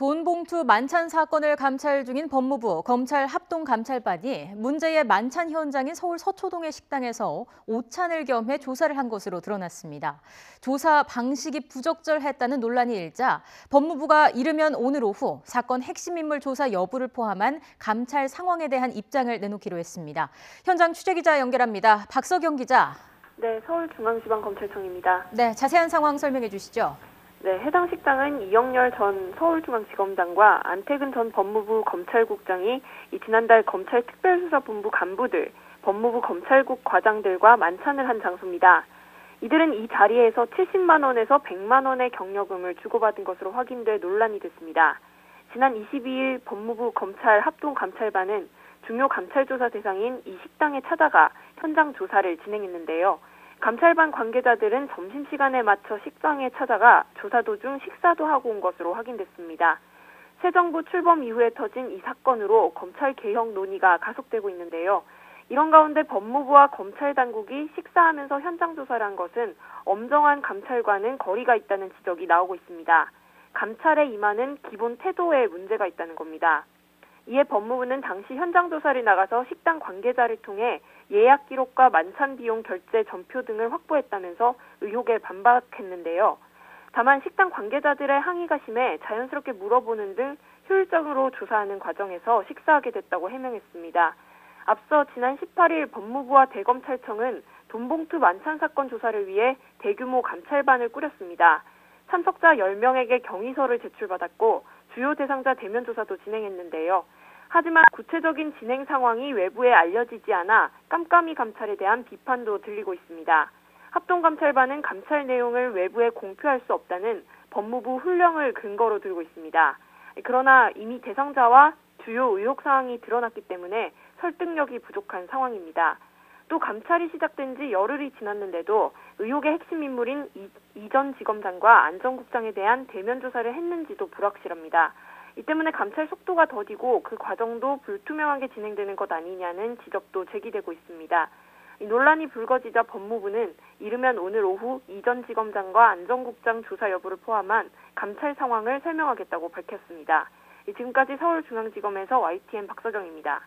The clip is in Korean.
돈 봉투 만찬 사건을 감찰 중인 법무부 검찰 합동감찰반이 문제의 만찬 현장인 서울 서초동의 식당에서 오찬을 겸해 조사를 한 것으로 드러났습니다. 조사 방식이 부적절했다는 논란이 일자 법무부가 이르면 오늘 오후 사건 핵심 인물 조사 여부를 포함한 감찰 상황에 대한 입장을 내놓기로 했습니다. 현장 취재기자 연결합니다. 박서경 기자. 네, 서울중앙지방검찰청입니다. 네, 자세한 상황 설명해 주시죠. 네, 해당 식당은 이영렬 전 서울중앙지검장과 안태근 전 법무부 검찰국장이 지난달 검찰특별수사본부 간부들, 법무부 검찰국 과장들과 만찬을 한 장소입니다. 이들은 이 자리에서 70만 원에서 100만 원의 경력금을 주고받은 것으로 확인돼 논란이 됐습니다. 지난 22일 법무부 검찰 합동감찰반은 중요 감찰조사 대상인 이 식당에 찾아가 현장 조사를 진행했는데요. 감찰반 관계자들은 점심시간에 맞춰 식당에 찾아가 조사 도중 식사도 하고 온 것으로 확인됐습니다. 새 정부 출범 이후에 터진 이 사건으로 검찰 개혁 논의가 가속되고 있는데요. 이런 가운데 법무부와 검찰 당국이 식사하면서 현장 조사를 한 것은 엄정한 감찰과는 거리가 있다는 지적이 나오고 있습니다. 감찰에 임하는 기본 태도에 문제가 있다는 겁니다. 이에 법무부는 당시 현장 조사를 나가서 식당 관계자를 통해 예약 기록과 만찬 비용 결제 전표 등을 확보했다면서 의혹에 반박했는데요. 다만 식당 관계자들의 항의가 심해 자연스럽게 물어보는 등 효율적으로 조사하는 과정에서 식사하게 됐다고 해명했습니다. 앞서 지난 18일 법무부와 대검찰청은 돈봉투 만찬 사건 조사를 위해 대규모 감찰반을 꾸렸습니다. 참석자 10명에게 경위서를 제출받았고 주요 대상자 대면 조사도 진행했는데요. 하지만 구체적인 진행 상황이 외부에 알려지지 않아 깜깜이 감찰에 대한 비판도 들리고 있습니다. 합동감찰반은 감찰 내용을 외부에 공표할 수 없다는 법무부 훈령을 근거로 들고 있습니다. 그러나 이미 대상자와 주요 의혹 사항이 드러났기 때문에 설득력이 부족한 상황입니다. 또 감찰이 시작된 지 열흘이 지났는데도 의혹의 핵심 인물인 이 전 지검장과 안 전 국장에 대한 대면 조사를 했는지도 불확실합니다. 이 때문에 감찰 속도가 더디고 그 과정도 불투명하게 진행되는 것 아니냐는 지적도 제기되고 있습니다. 이 논란이 불거지자 법무부는 이르면 오늘 오후 이 전 지검장과 안 전 국장 조사 여부를 포함한 감찰 상황을 설명하겠다고 밝혔습니다. 지금까지 서울중앙지검에서 YTN 박서경입니다.